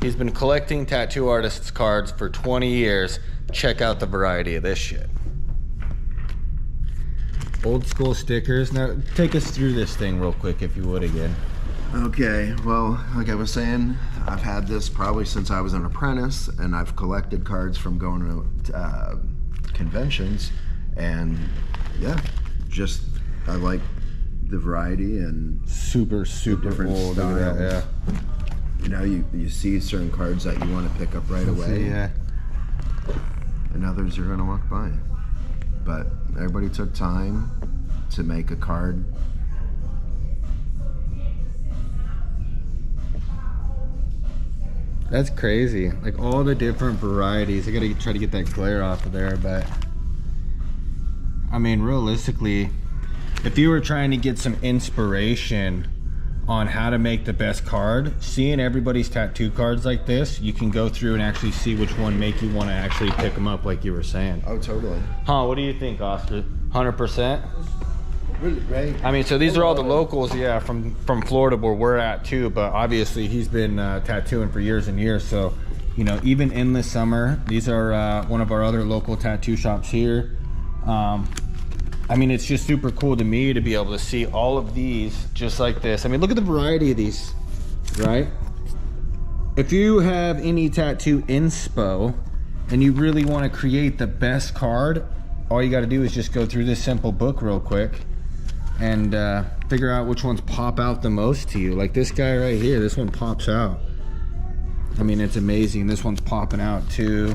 He's been collecting tattoo artists cards for 20 years. Check out the variety of this shit. Old school stickers. Now, take us through this thing real quick, if you would, again. Okay, well, like I was saying, I've had this probably since I was an apprentice, and I've collected cards from going to conventions, and yeah, just I like the variety and super different old, styles. Yeah. You know, you see certain cards that you want to pick up right away, Yeah. and others you're gonna walk by. But everybody took time to make a card. That's crazy. Like all the different varieties. I gotta try to get that glare off of there, but I mean, realistically, if you were trying to get some inspiration on how to make the best card, seeing everybody's tattoo cards like this, you can go through and actually see which one make you want to actually pick them up, like you were saying. Oh, totally. Huh, what do you think, Oscar? 100%? Really great. I mean, so these are all the locals, yeah, from Florida where we're at too, but obviously he's been tattooing for years and years, so, you know, even in the summer, these are one of our other local tattoo shops here. I mean, it's just super cool to me to be able to see all of these just like this. I mean, look at the variety of these, right? If you have any tattoo inspo and you really want to create the best card, all you got to do is just go through this simple book real quick and figure out which ones pop out the most to you. Like this guy right here, this one pops out. I mean, it's amazing. This one's popping out too.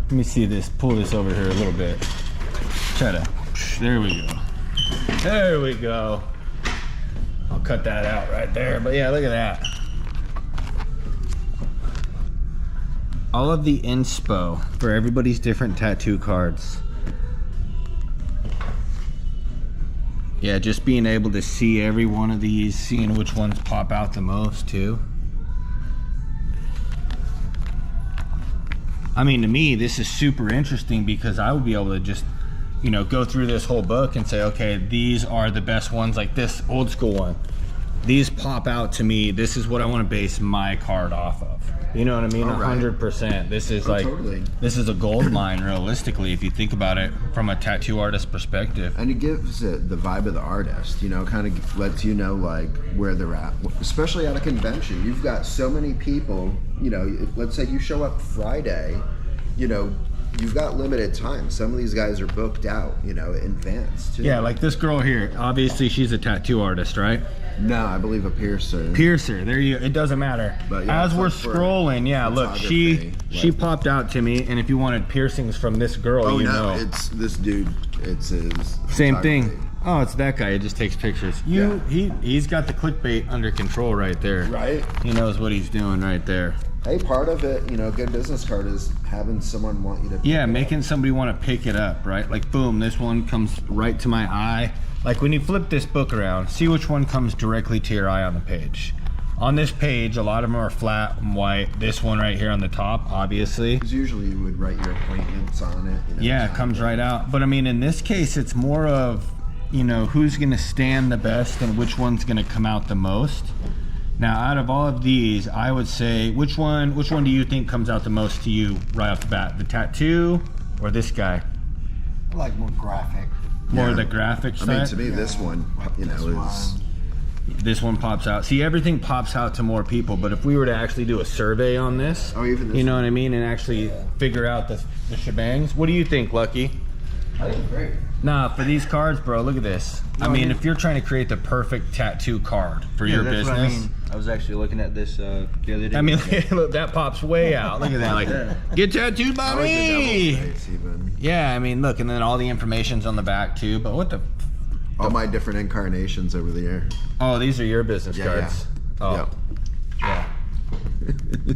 Let me see this, pull this over here a little bit. Try to, there we go. There we go. I'll cut that out right there, but yeah, look at that. All of the inspo for everybody's different tattoo cards. Yeah, just being able to see every one of these, seeing which ones pop out the most too. I mean, to me, this is super interesting because I would be able to just, you know, go through this whole book and say, okay, these are the best ones, like this old school one. These pop out to me. This is what I want to base my card off of. You know what I mean? 100%. This is like, totally. This is a gold mine, realistically, if you think about it from a tattoo artist perspective. And it gives it the vibe of the artist, you know, kind of lets you know like where they're at, especially at a convention. You've got so many people, you know, let's say you show up Friday, you know, you've got limited time. Some of these guys are booked out, you know, in advance too. Yeah, like this girl here, obviously she's a tattoo artist, right? No, I believe a piercer. Piercer, there you, it doesn't matter. But yeah, as we're scrolling, yeah, look, she popped out to me, and if you wanted piercings from this girl, you know. It's this dude, it's his same thing. Oh, it's that guy, he just takes pictures. He's got the clickbait under control right there. Right. He knows what he's doing right there. Hey, part of it, you know, a good business card is having someone want you to pick making somebody want to pick it up, right? Like, boom, this one comes right to my eye. Like, when you flip this book around, see which one comes directly to your eye on the page. On this page, a lot of them are flat and white. This one right here on the top, obviously. Because usually you would write your appointments on it. You know, yeah, it comes right out. But I mean, in this case, it's more of, you know, who's going to stand the best and which one's going to come out the most. Now, out of all of these, I would say, which one do you think comes out the most to you right off the bat? The tattoo or this guy? I like more graphic. More of the graphic side? I mean, to me, this one, you know, this one pops out. See, everything pops out to more people, but if we were to actually do a survey on this, you know what I mean, and actually figure out the shebangs, what do you think, Lucky? I think great. Nah, for these cards, bro, look at this. I mean, if you're trying to create the perfect tattoo card for your business. I was actually looking at this the other day. I mean, look, that pops way out. Look at that. Like, get tattooed by me. Yeah, I mean, look, and then all the information's on the back too. But what the? All my different incarnations over there. Oh, these are your business cards. Yeah. Oh, yeah.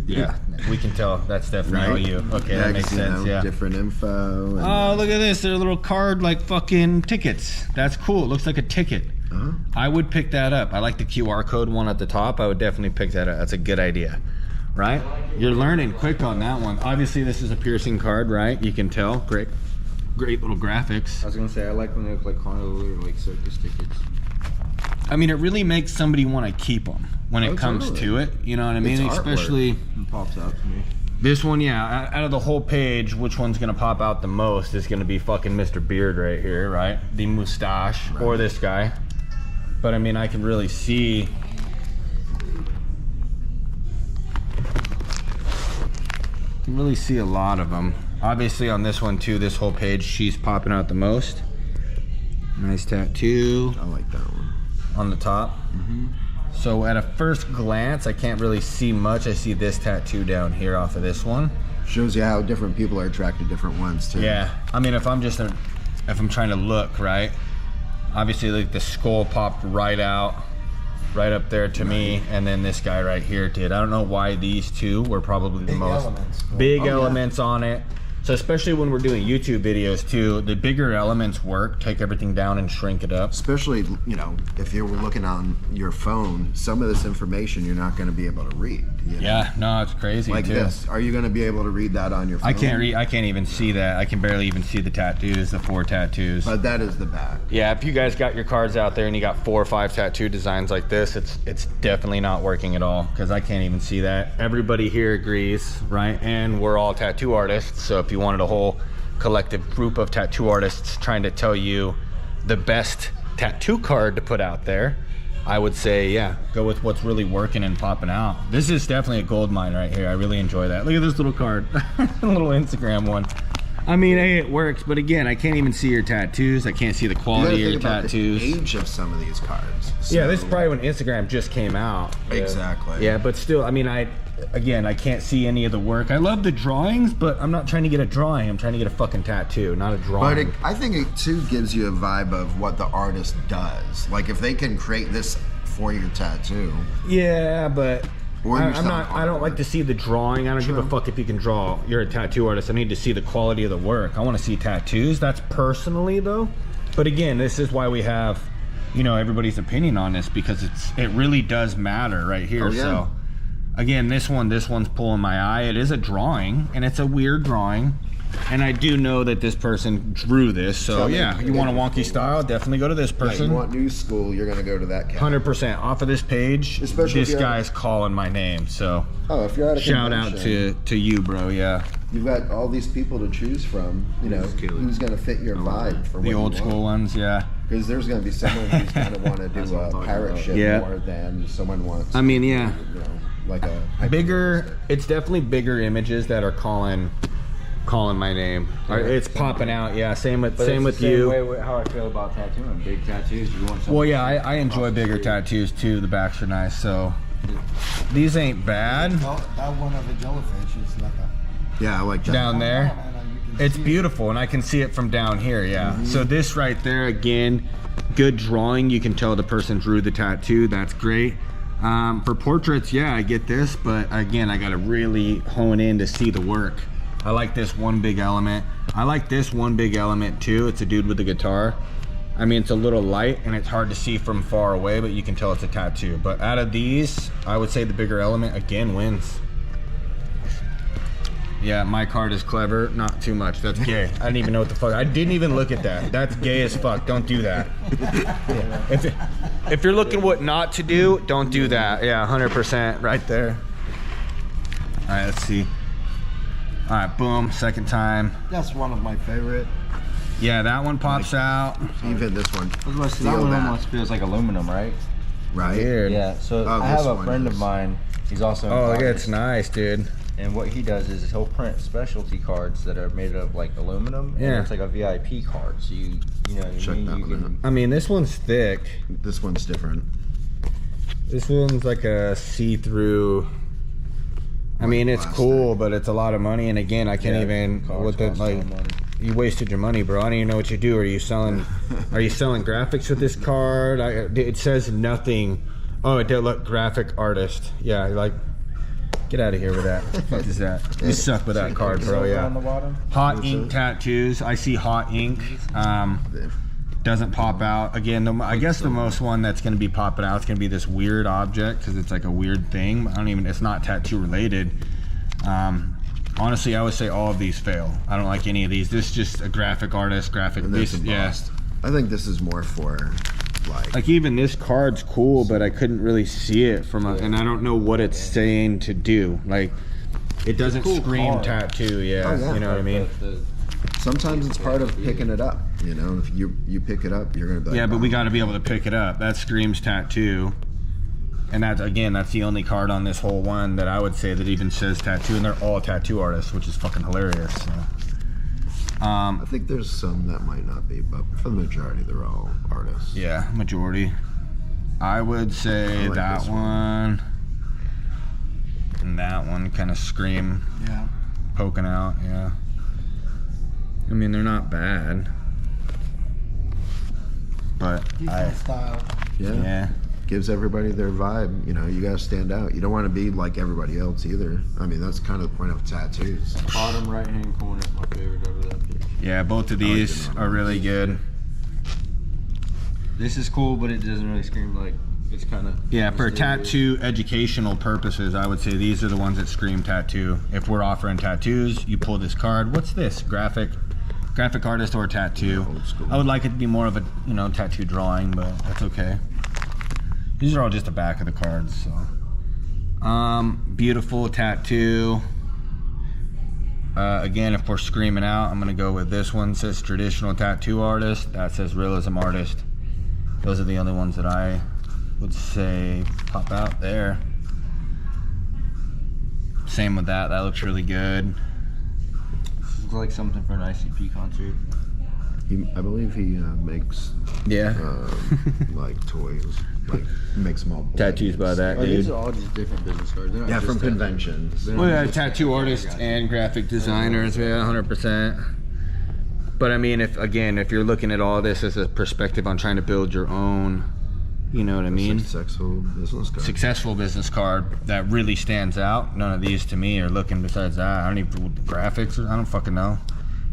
Yeah, we can tell that's definitely you. Okay, that makes sense. Yeah, different info. Oh, look at this! They're little card like fucking tickets. That's cool. It looks like a ticket. I would pick that up. I like the QR code one at the top. I would definitely pick that up. That's a good idea, right? You're learning quick on that one. Obviously, this is a piercing card, right? You can tell. Great little graphics. I was gonna say I like when they look like carnival or like circus tickets. I mean, it really makes somebody want to keep them. when it comes to it. You know what I mean? It's artwork. Especially It pops out to me. this one, yeah. Out of the whole page, which one's gonna pop out the most is gonna be fucking Mr. Beard right here, right? The mustache, or this guy. But I mean, I can really see. You can really see a lot of them. Obviously on this one too, this whole page, she's popping out the most. Nice tattoo I like that one. on the top. So at a first glance, I can't really see much. I see this tattoo down here off of this one. Shows you how different people are attracted to different ones too. Yeah, I mean, if I'm trying to look, right? Obviously, like the skull popped right out, right up there to me, and then this guy right here did. I don't know why these two were probably the most big elements on it. So especially when we're doing YouTube videos too, the bigger elements work. Take everything down and shrink it up. Especially, you know, if you were looking on your phone, some of this information you're not going to be able to read. You know? Yeah, no, it's crazy Like too. this. Are you going to be able to read that on your phone? I can't read. I can't even see that. I can barely even see the tattoos, the 4 tattoos. But that is the back. Yeah, if you guys got your cards out there and you got 4 or 5 tattoo designs like this, it's definitely not working at all because I can't even see that. Everybody here agrees, right? And we're all tattoo artists, so if you wanted a whole collective group of tattoo artists trying to tell you the best tattoo card to put out there, I would say, yeah, go with what's really working and popping out. This is definitely a gold mine right here. I really enjoy that. Look at this little card, a little Instagram one. I mean, hey, it works, but again, I can't even see your tattoos. I can't see the quality of your tattoos. The age of some of these cards. Yeah, this is probably when Instagram just came out. Exactly. Yeah, but still, I mean, I can't see any of the work. I love the drawings, but I'm not trying to get a drawing. I'm trying to get a fucking tattoo, not a drawing. But I think it too gives you a vibe of what the artist does. Like if they can create this for your tattoo. Yeah, but Or your I'm not. I don't like to see the drawing. I don't give a fuck if you can draw. You're a tattoo artist. I need to see the quality of the work. I want to see tattoos. That's personally though. But again, this is why we have, you know, everybody's opinion on this because it really does matter right here. Oh, yeah. So again, this one's pulling my eye. It is a drawing, and it's a weird drawing. And I do know that this person drew this, so yeah, you want a wonky style, definitely go to this Yeah, person. you want new school, you're gonna go to that cat. 100% off of this page. Especially if this you're- guy's calling my name, so Oh, if you're at a shout out convention, to you, bro. Yeah, you've got all these people to choose from. You know, who's gonna fit your vibe for what the old school ones. Yeah, Because there's gonna be someone who's gonna want to do a pirate ship Yeah. more than someone wants. I mean, yeah, You know, like a bigger. It's definitely bigger images that are calling my name. It's popping out. Yeah, same with you. Way how I feel about tattooing. Big tattoos. You want something. Well, yeah, I enjoy bigger tattoos too. The backs are nice, so these ain't bad. Well, that one of the jellyfish is like a... Yeah, I like that. Down there, you can it's see beautiful, and I can see it from down here. Yeah. So this right there, again, good drawing. You can tell the person drew the tattoo. That's great. For portraits, yeah, I get this, but again, I gotta really hone in to see the work. I like this one big element. I like this one big element too. It's a dude with a guitar. I mean, it's a little light and it's hard to see from far away, but you can tell it's a tattoo. But out of these, I would say the bigger element again wins. Yeah, my card is clever. Not too much. That's gay. I didn't even know what the fuck. I didn't even look at that. That's gay as fuck. Don't do that. If you're looking what not to do, don't do that. Yeah, 100% right there. All right, let's see. All right, boom, second time. That's one of my favorite. Yeah, that one pops out. Even this one. That one Feel that. almost feels like aluminum, right? Right? Weird. Yeah. So Oh, I have this a one friend is. of mine. He's also an Oh, look, artist, it's nice, dude. and what he does is he'll print specialty cards that are made of like aluminum. Yeah. And it's like a VIP card. So you know Check that you one can. I mean, this one's thick. This one's different. This one's like a see-through. I mean, it's plastic. cool, but it's a lot of money. And again, I can't Yeah, even. cards With the cost a lot like, of money. you wasted your money, bro. I don't even know what you do. Are you selling? Are you selling graphics with this card? It says nothing. Oh, it did look graphic artist. Yeah, like, get out of here with that. What the fuck is that? You suck with that card, bro. On the Yeah. bottom. Hot ink tattoos. I see hot ink. Doesn't pop out. Again, I guess the most one that's going to be popping out is going to be this weird object because it's like a weird thing. I don't even. It's not tattoo related. Honestly, I would say all of these fail. I don't like any of these. This is just a graphic artist, graphic. And this This, embossed. I think this is more for Like even this card's cool, but I couldn't really see it from and I don't know what it's saying to do. Like it doesn't scream tattoo, yeah. You know what I mean? Sometimes it's part of picking it up. You know, if you pick it up, you're gonna be like, yeah, but we got to be able to pick it up. That screams tattoo, and that's the only card on this whole one that I would say that even says tattoo, and they're all tattoo artists, which is fucking hilarious. So. I think there's some that might not be, but for the majority, they're all artists. Yeah, majority. I would say like that one and that one kind of scream, poking out. Yeah. I mean, they're not bad, but style. Yeah. Gives everybody their vibe. You know, you gotta stand out. You don't want to be like everybody else either. I mean, that's kind of the point of tattoos. Bottom right hand corner is my favorite over that picture. Yeah, both of these are really good. This is cool, but it doesn't really scream like it's kind of. Yeah, for tattoo educational purposes, I would say these are the ones that scream tattoo. If we're offering tattoos, you pull this card. What's this? Graphic artist or tattoo? Old school. I would like it to be more of a tattoo drawing, but that's okay. These are all just the back of the cards. So, beautiful tattoo. Again, if we're screaming out, I'm gonna go with this one. It says traditional tattoo artist. That says realism artist. Those are the only ones that I would say pop out there. Same with that. That looks really good. This looks like something for an ICP concert. I believe he makes like toys, like makes them all Tattoos by that dude. These are all just different business cards. Yeah, from conventions. Well, yeah, tattoo artists and graphic designers, yeah, 100%. But I mean, if you're looking at all this as a perspective on trying to build your own, you know what I mean? Successful business card that really stands out. None of these to me are looking besides that. I don't even graphics. I don't fucking know.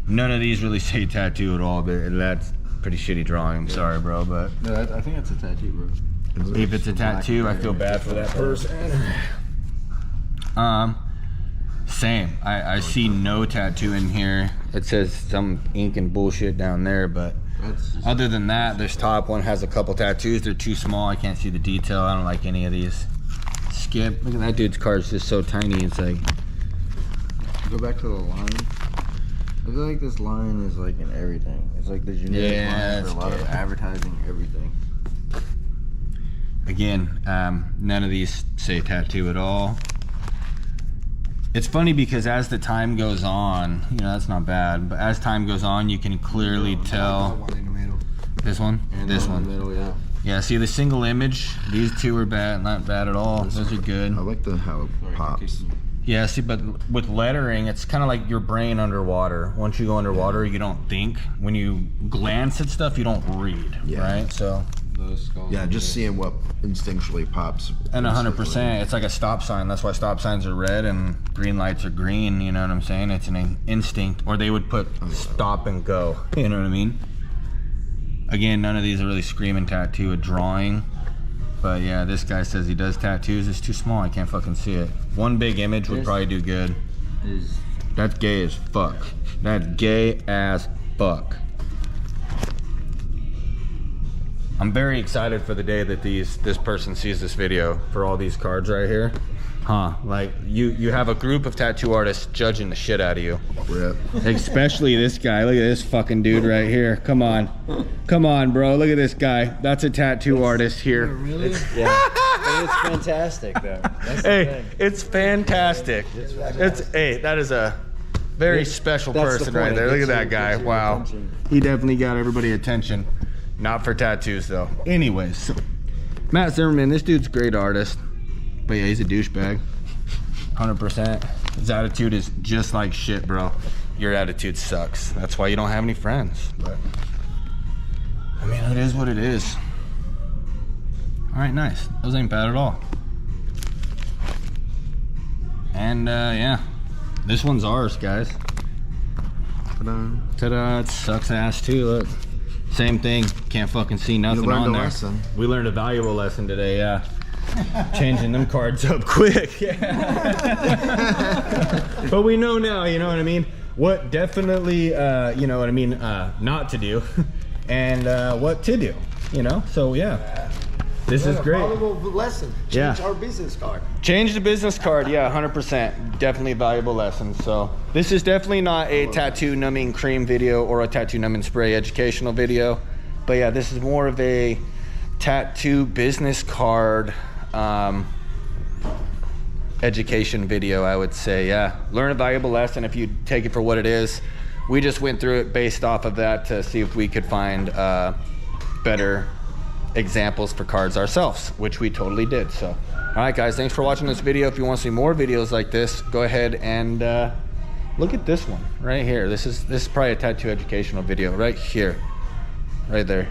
None of these really say tattoo at all, but that's pretty shitty drawing. I'm sorry, bro, but no, I think that's a tattoo, bro. If it's a tattoo, I feel bad for that person. Same. I see no tattoo in here. It says some ink and bullshit down there, but other than that, this top one has a couple tattoos. They're too small. I can't see the detail. I don't like any of these. Skip. Look at that dude's card. It's just so tiny. It's like. Go back to the line. I feel like this line is like in everything. It's like the generic line for a lot of advertising, everything. Again, none of these say tattoo at all. It's funny because as the time goes on, that's not bad, but as time goes on, you can clearly tell. This one? And this one. Middle, yeah. Yeah, see the single image? These two are bad, not bad at all. Those are good. I like how it pops. Yeah, see, but with lettering, it's kind of like your brain underwater. Once you go underwater, you don't think. When you glance at stuff, you don't read, right? So. Yeah, just seeing what instinctually pops. And 100%, it's like a stop sign. That's why stop signs are red and green lights are green. You know what I'm saying? It's an instinct. Or they would put stop and go. You know what I mean? Again, none of these are really screaming tattoo, a drawing. But yeah, this guy says he does tattoos. It's too small. I can't fucking see it. One big image would probably do good. That's gay as fuck. That's gay as fuck. I'm very excited for the day that this person sees this video for all these cards right here. Like you have a group of tattoo artists judging the shit out of you. Rip. Especially this guy. Look at this fucking dude right here. Come on, bro. Look at this guy. That's a tattoo artist here. Really? It's fantastic, though. That's the thing. It's fantastic. That is a very special person right there. Look at that guy. Wow. He definitely got everybody attention. Not for tattoos though. Anyways, so Matt Zimmerman, this dude's a great artist. But yeah, he's a douchebag. 100%. His attitude is just like shit, bro. Your attitude sucks. That's why you don't have any friends. But I mean, it is what it is. Alright, nice. Those ain't bad at all. And yeah. This one's ours, guys. Ta-da. Ta-da, it sucks ass too, look. Same thing, can't fucking see nothing on there. Lesson. We learned a valuable lesson today, yeah. Changing them cards up quick. But we know now, you know what I mean? What definitely, you know what I mean, not to do, and what to do. you know. So yeah, this is great. Valuable lesson. Yeah. Change our business card. Change the business card, yeah, 100%. Definitely valuable lesson. So this is definitely not a tattoo numbing cream video or a tattoo numbing spray educational video, but yeah, this is more of a tattoo business card education video, I would say. Yeah, learn a valuable lesson if you take it for what it is. We just went through it based off of that to see if we could find better examples for cards ourselves, which we totally did. So all right guys, thanks for watching this video. If you want to see more videos like this, go ahead and look at this one right here. This is probably a tattoo educational video right here, right there.